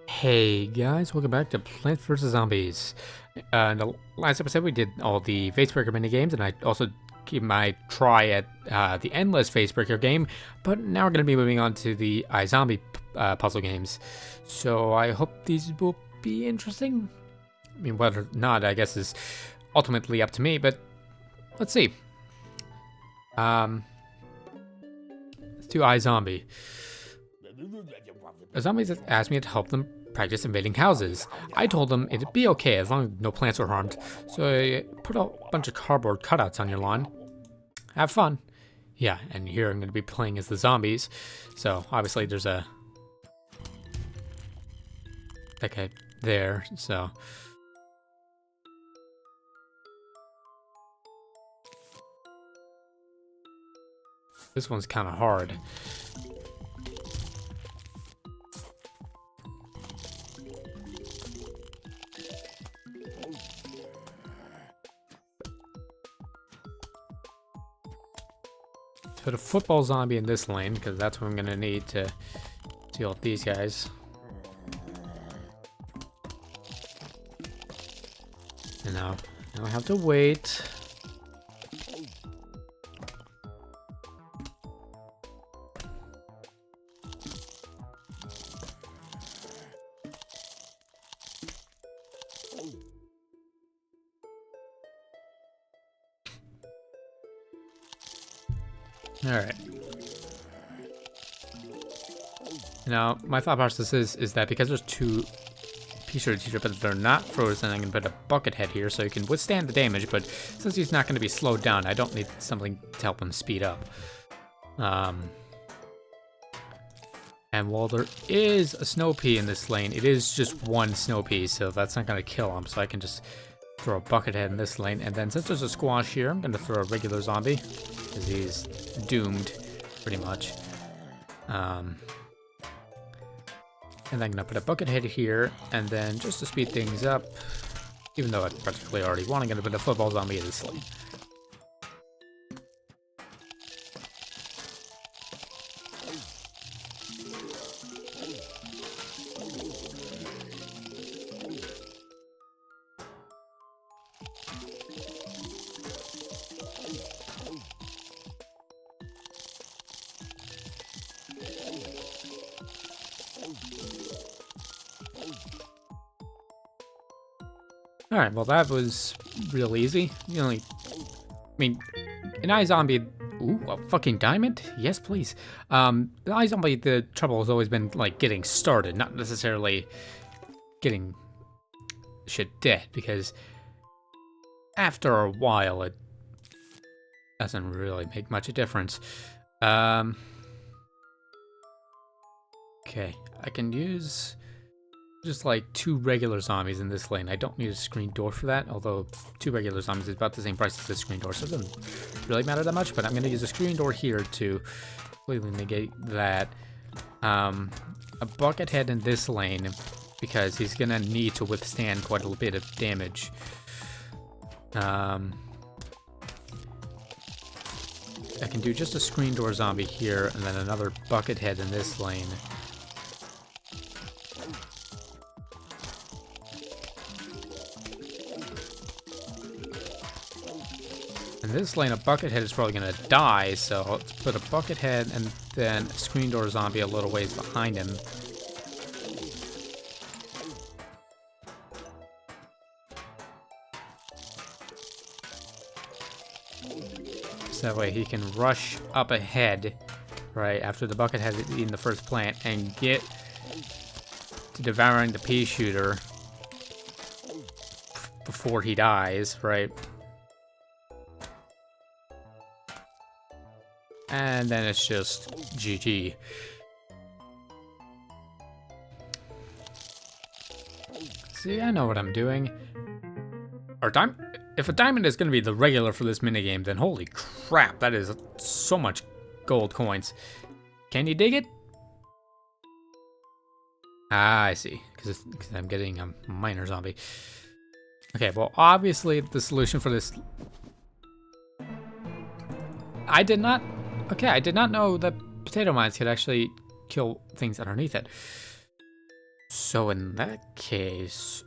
Hey guys, welcome back to Plants vs. Zombies. In the last episode, we did all the Facebreaker minigames, and I also gave my try at the Endless Facebreaker game, but now we're going to be moving on to the iZombie puzzle games. So I hope these will be interesting. I mean, whether or not, I guess, is ultimately up to me, but let's see. Let's do iZombie. A zombie asked me to help them practice invading houses. I told them it'd be okay as long as no plants were harmed, so I put a bunch of cardboard cutouts on your lawn. Have fun. Yeah, and here I'm going to be playing as the zombies, so obviously there's that guy there, so... This one's kind of hard. Put a football zombie in this lane, because that's what I'm going to need to deal with these guys. And now I have to wait. Alright. Now, my thought process is that because there's two pieces here, but they're not frozen, I'm going to put a bucket head here so he can withstand the damage, but since he's not going to be slowed down, I don't need something to help him speed up. And while there is a snow pea in this lane, it is just one snow pea, so that's not going to kill him, so I can just throw a bucket head in this lane. And then since there's a squash here, I'm going to throw a regular zombie, because he's doomed, pretty much. And then I'm going to put a bucket head here, and then just to speed things up, even though I practically already won, I'm going to put a football zombie in this lane. Alright, well that was real easy. I mean, in iZombie... Ooh, a fucking diamond? Yes, please. In iZombie, the trouble has always been, like, getting started, not necessarily getting shit dead, because after a while, it doesn't really make much a difference. Okay, I can use... just like two regular zombies in this lane. I don't need a screen door for that, although two regular zombies is about the same price as this screen door, so it doesn't really matter that much, but I'm going to use a screen door here to completely negate that. A bucket head in this lane, because he's going to need to withstand quite a bit of damage. I can do just a screen door zombie here, and then another bucket head in this lane. In this lane, a bucket head is probably going to die, so let's put a bucket head and then a screen door zombie a little ways behind him. So that way he can rush up ahead, right, after the bucket head has eaten the first plant, and get to devouring the pea shooter before he dies, right? And then it's just GG. See, I know what I'm doing. If a diamond is going to be the regular for this minigame, then holy crap, that is so much gold coins. Can you dig it? Ah, I see. Because I'm getting a miner zombie. Okay, well, obviously the solution for this... I did not know that potato mines could actually kill things underneath it. So in that case...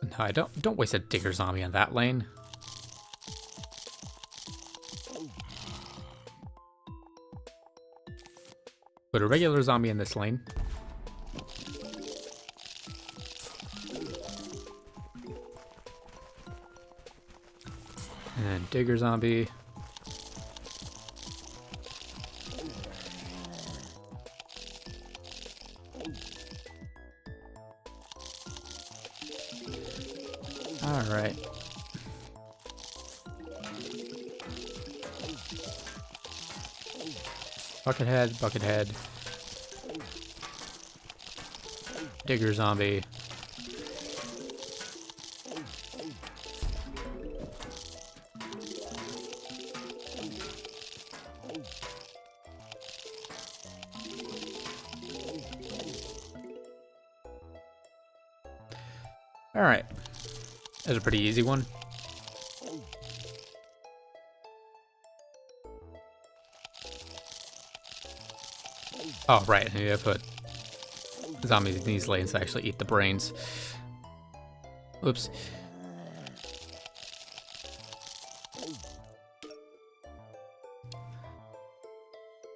No, I don't waste a digger zombie on that lane. Put a regular zombie in this lane. And then digger zombie. All right. Buckethead, buckethead. Digger zombie. All right. That's a pretty easy one. Oh, right. I need to put zombies in these lanes to actually eat the brains. Oops.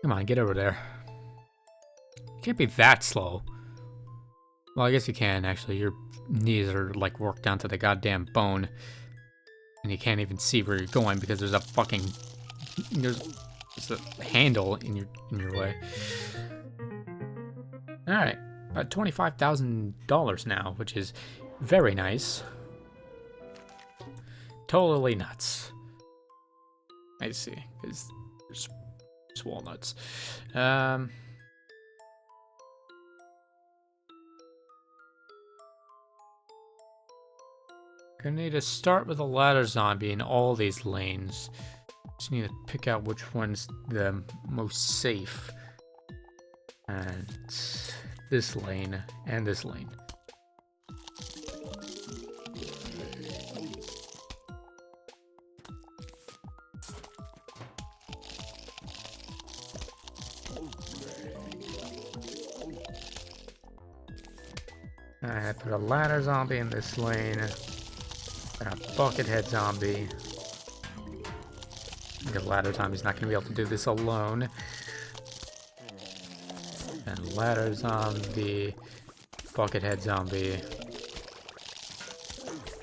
Come on, get over there. You can't be that slow. Well, I guess you can, actually. Your knees are, like, worked down to the goddamn bone. And you can't even see where you're going because there's a fucking... There's a handle in your way. Alright. About $25,000 now, which is very nice. Totally nuts. I see, because there's walnuts. Gonna need to start with a ladder zombie in all these lanes. Just need to pick out which one's the most safe. And this lane and this lane. I put a ladder zombie in this lane. And a buckethead zombie. The ladder zombie's not going to be able to do this alone. And ladder zombie. Buckethead zombie.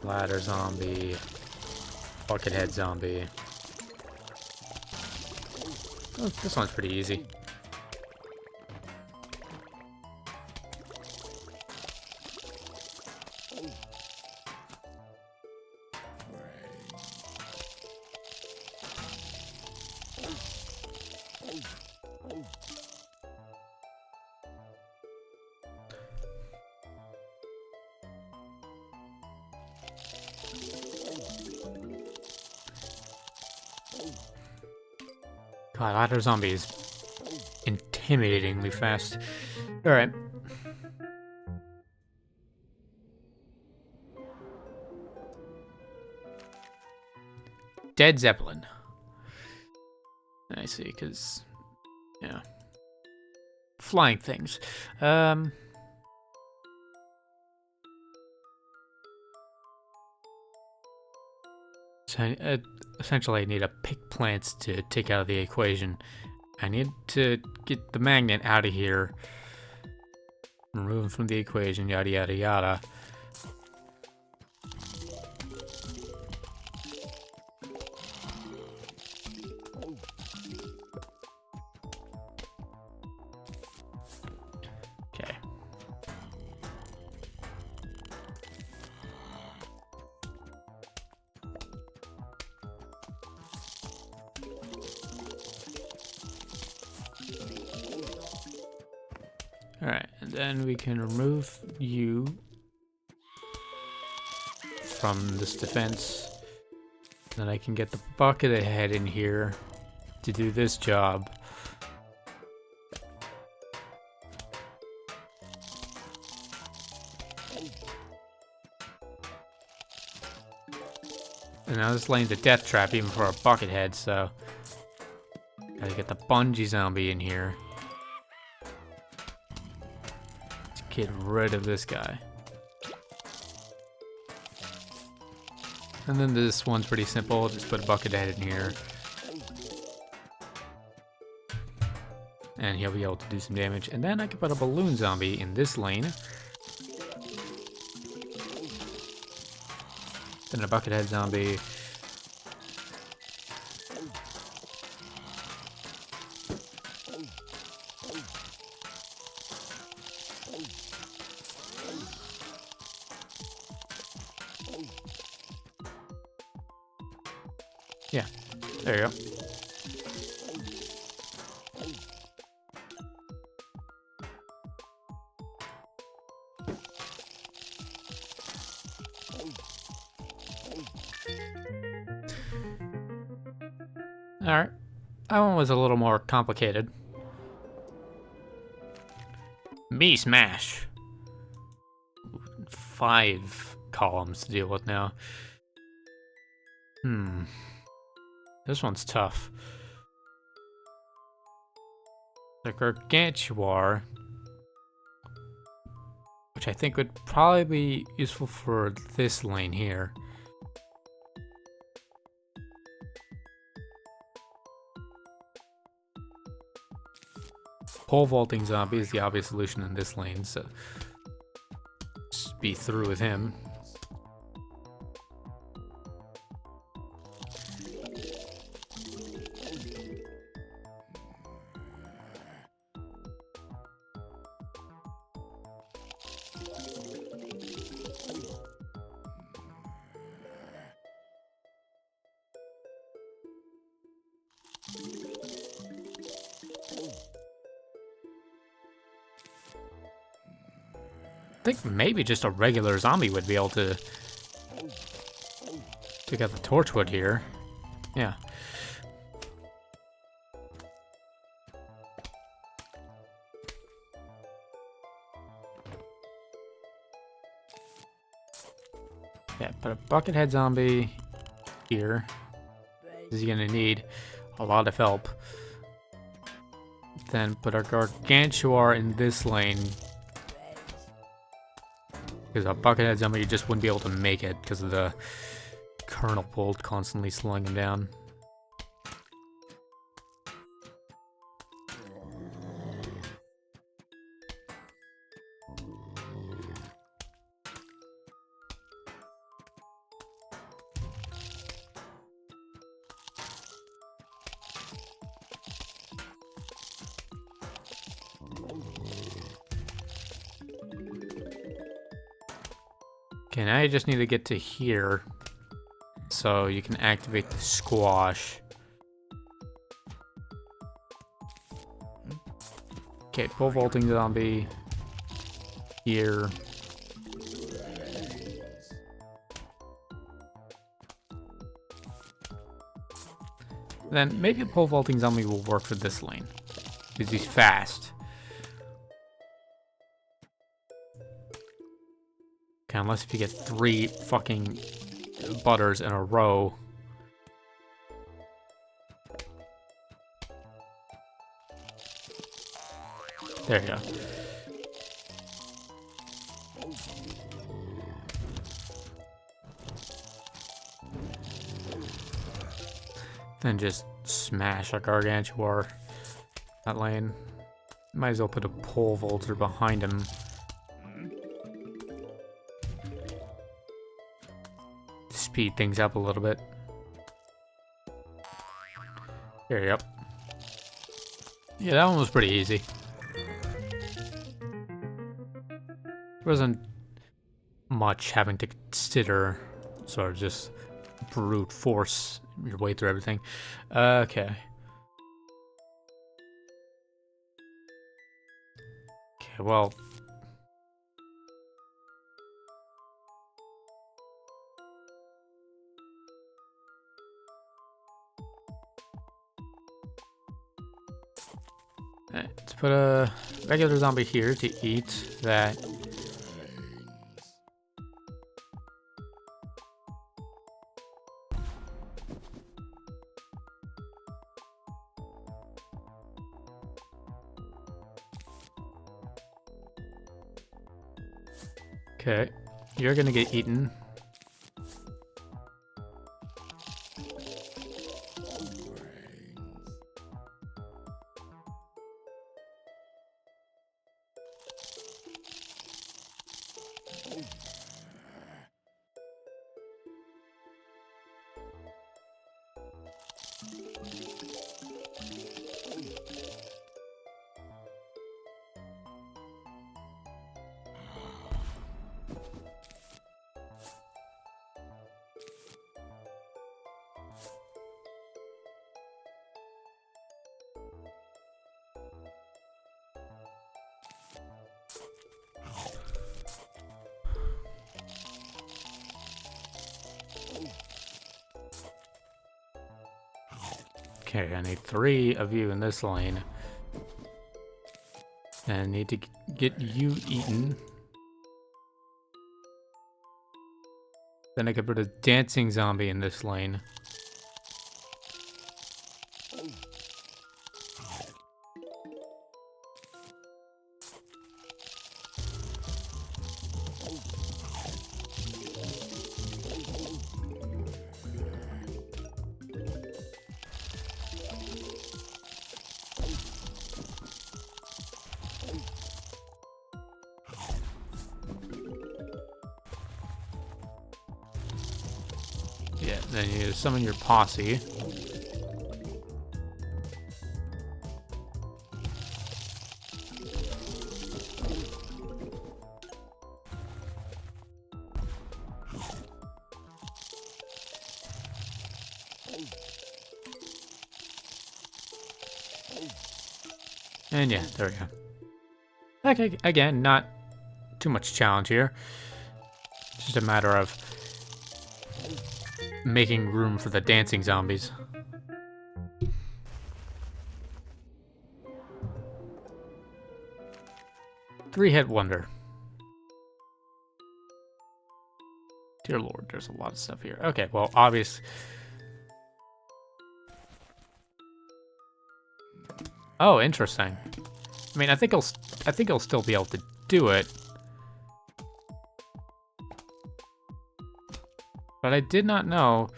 Ladder zombie. Buckethead zombie. Oh, this one's pretty easy. God, ladder zombie is intimidatingly fast. Alright. Dead Zeppelin. I see, because... yeah. Flying things. So, essentially, I need to pick plants to take out of the equation. I need to get the magnet out of here. Remove it from the equation, yada yada yada. Okay. Alright, and then we can remove you from this defense. Then I can get the bucket head in here to do this job. And now this lane's a death trap even for a bucket head, so gotta get the bungee zombie in here. get rid of this guy. And then this one's pretty simple. Just put a bucket head in here. And he'll be able to do some damage. And then I can put a balloon zombie in this lane. Then a bucket head zombie. Yeah, there you go. Alright, that one was a little more complicated. Me smash. 5 columns to deal with now. This one's tough. The Gargantuar, which I think would probably be useful for this lane here. Pole vaulting zombie is the obvious solution in this lane, so just be through with him. I think maybe just a regular zombie would be able to take out the torchwood here. Yeah. Yeah, put a buckethead zombie here. He's gonna need a lot of help. Then put our Gargantuar in this lane. Because a buckethead zombie just wouldn't be able to make it because of the kernel bolt constantly slowing him down. Okay, now you just need to get to here so you can activate the squash. Okay, pole vaulting zombie here. Then maybe a pole vaulting zombie will work for this lane because he's fast. Okay, unless if you get 3 fucking butters in a row. There you go. Then just smash a Gargantuar that lane. Might as well put a pole vaulter behind him. Speed things up a little bit. There you go. Yeah, that one was pretty easy. There wasn't much having to consider, sort of just brute force your way through everything. Okay. Okay, well. Let's put a regular zombie here to eat that. Okay, you're gonna get eaten. Okay, I need 3 of you in this lane. And I need to get you eaten. Then I could put a dancing zombie in this lane. Yeah, then you summon your posse. And yeah, there we go. Okay, again, not too much challenge here. Just a matter of making room for the dancing zombies. Three-hit wonder. Dear Lord, there's a lot of stuff here. Okay, well, obvious. Oh, interesting. I mean, I think he'll still be able to do it. But I did not know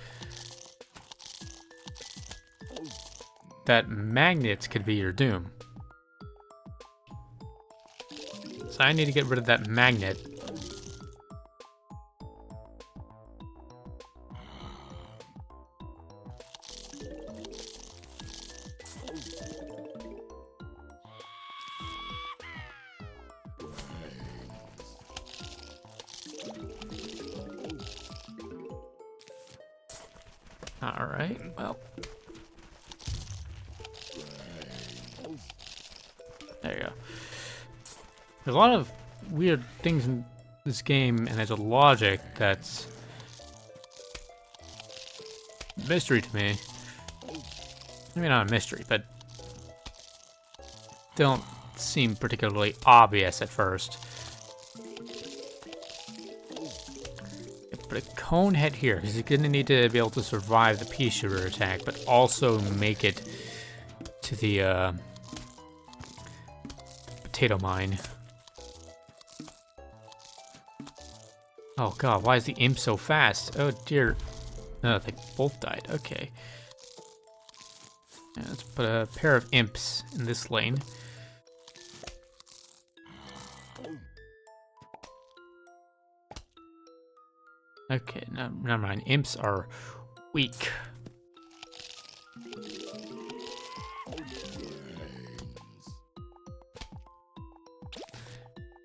that magnets could be your doom. So I need to get rid of that magnet. All right, well. There you go. There's a lot of weird things in this game, and there's a logic that's mystery to me. Maybe not a mystery, but don't seem particularly obvious at first. Put a cone head here, because he's gonna need to be able to survive the pea shooter attack, but also make it to the potato mine. Oh god, why is the imp so fast? Oh dear. No, they both died. Okay. Yeah, let's put a pair of imps in this lane. Okay, no, never mind. Imps are weak.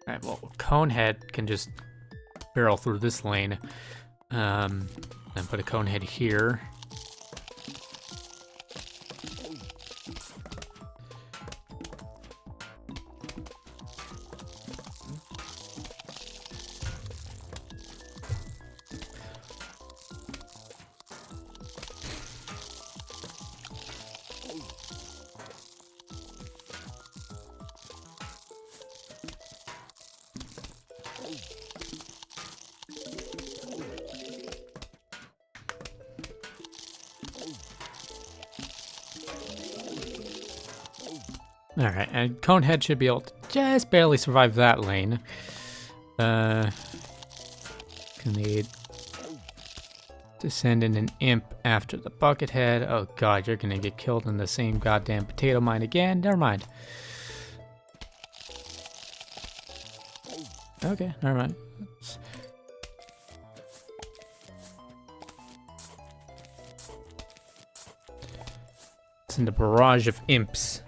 Alright, well, Conehead can just barrel through this lane. Then put a Conehead here. Alright, and Conehead should be able to just barely survive that lane. Grenade. To send in an imp after the bucket head. Oh god, you're gonna get killed in the same goddamn potato mine again. Never mind. Okay, never mind. Send a barrage of imps.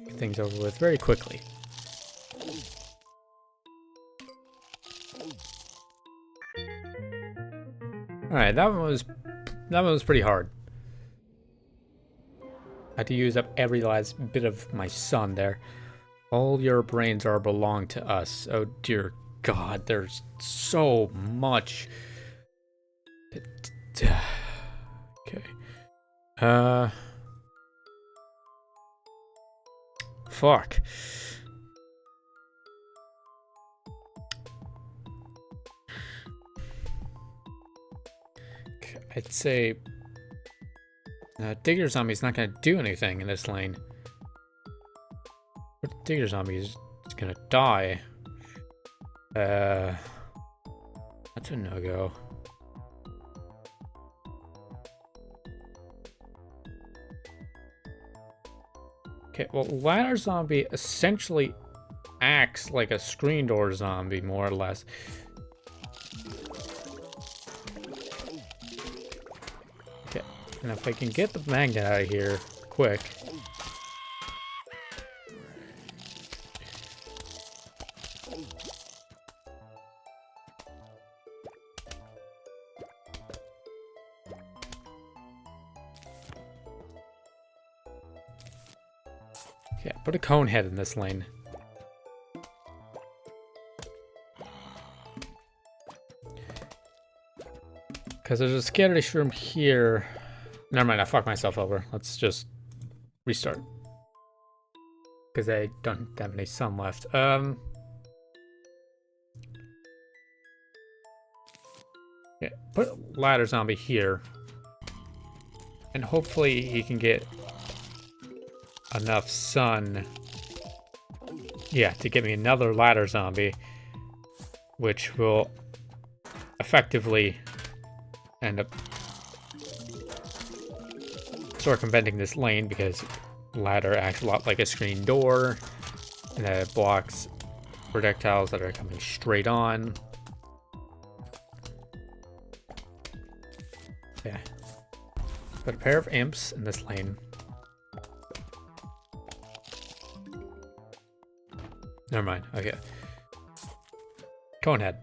Get things over with very quickly. Alright, that one was pretty hard. I had to use up every last bit of my sun there. All your brains are belong to us. Oh dear God, there's so much. Okay. Fuck. I'd say Digger Zombie's not gonna do anything in this lane. But Digger Zombie is gonna die. That's a no-go. Okay, well, Ladder Zombie essentially acts like a screen door zombie, more or less. Okay, and if I can get the magnet out of here quick. Yeah, put a cone head in this lane. Because there's a scary shroom here. Never mind, I fucked myself over. Let's just restart. Because I don't have any sun left. Yeah, put Ladder Zombie here. And hopefully he can get enough sun, yeah, to get me another Ladder Zombie, which will effectively end up circumventing this lane, because ladder acts a lot like a screen door, and that it blocks projectiles that are coming straight on. Yeah, put a pair of imps in this lane. Never mind. Okay. Cone head.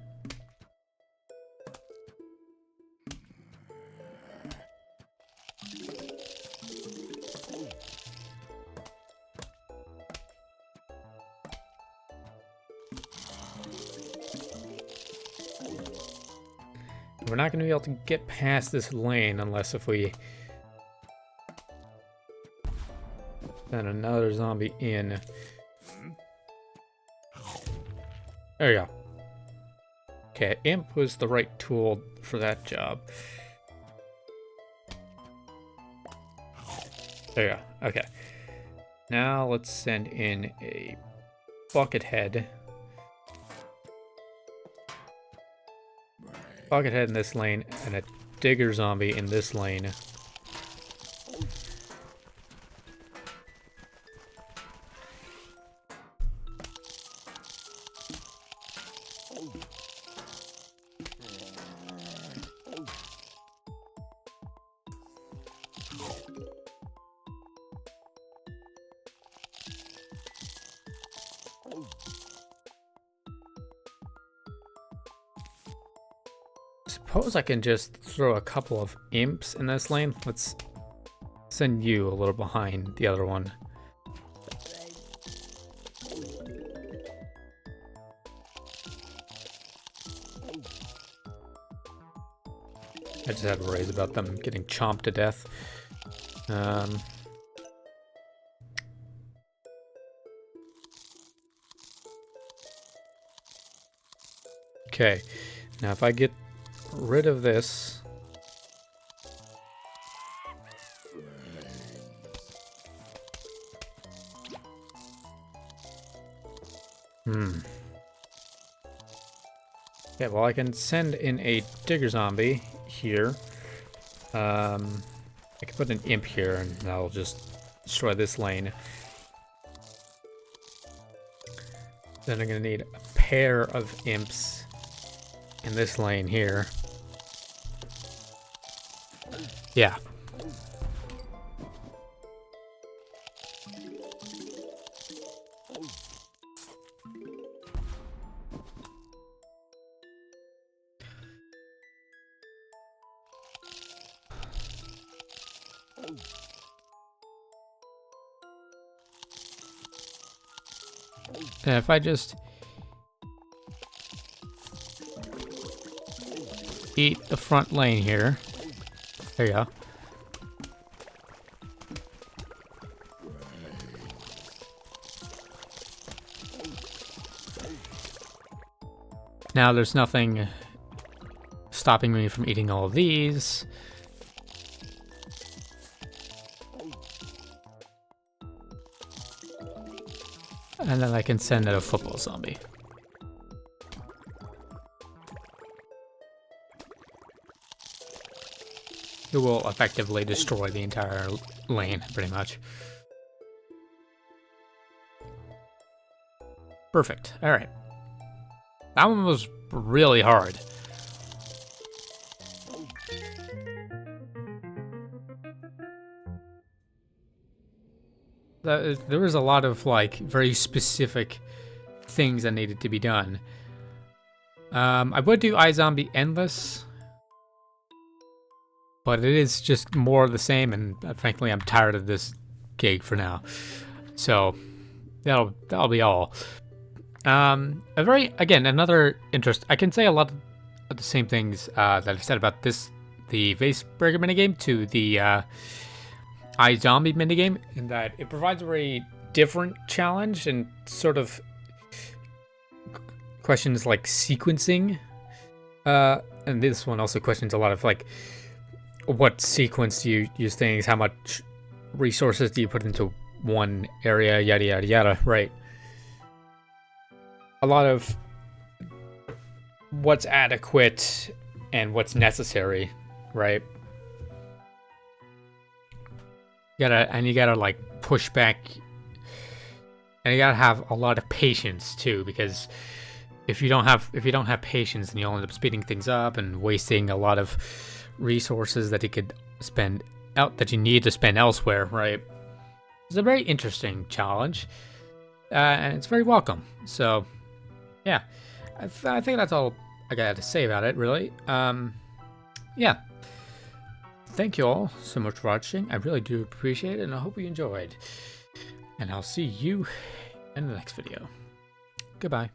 We're not going to be able to get past this lane unless if we send another zombie in. There you go. Okay, imp was the right tool for that job. There you go. Okay. Now let's send in a bucket head. Bucket head in this lane and a digger zombie in this lane. Suppose I can just throw a couple of imps in this lane. Let's send you a little behind the other one. I just had worries about them getting chomped to death. Okay, now if I get rid of this, Yeah, well, I can send in a digger zombie here. I can put an imp here, and that'll just destroy this lane. Then I'm gonna need a pair of imps in this lane here. Yeah. And if I just eat the front lane here. There you go. Now there's nothing stopping me from eating all of these. And then I can send out a football zombie. Who will effectively destroy the entire lane, pretty much. Perfect. Alright. That one was really hard. There was a lot of, like, very specific things that needed to be done. I would do iZombie Endless, but it is just more of the same, and frankly, I'm tired of this gig for now. So, that'll be all. Another interest. I can say a lot of the same things that I've said about the Vase Burger minigame to the iZombie minigame, in that it provides a very different challenge and sort of questions like sequencing. And this one also questions a lot of like, what sequence do you use things, how much resources do you put into one area, yada yada yada, right? A lot of what's adequate and what's necessary, right? You gotta like push back, and you gotta have a lot of patience too, because if you don't have patience, then you'll end up speeding things up and wasting a lot of resources that you could spend that you need to spend elsewhere, right? It's a very interesting challenge, and it's very welcome. So, yeah, I think that's all I got to say about it, really. Yeah. Thank you all so much for watching. I really do appreciate it, and I hope you enjoyed. And I'll see you in the next video. Goodbye.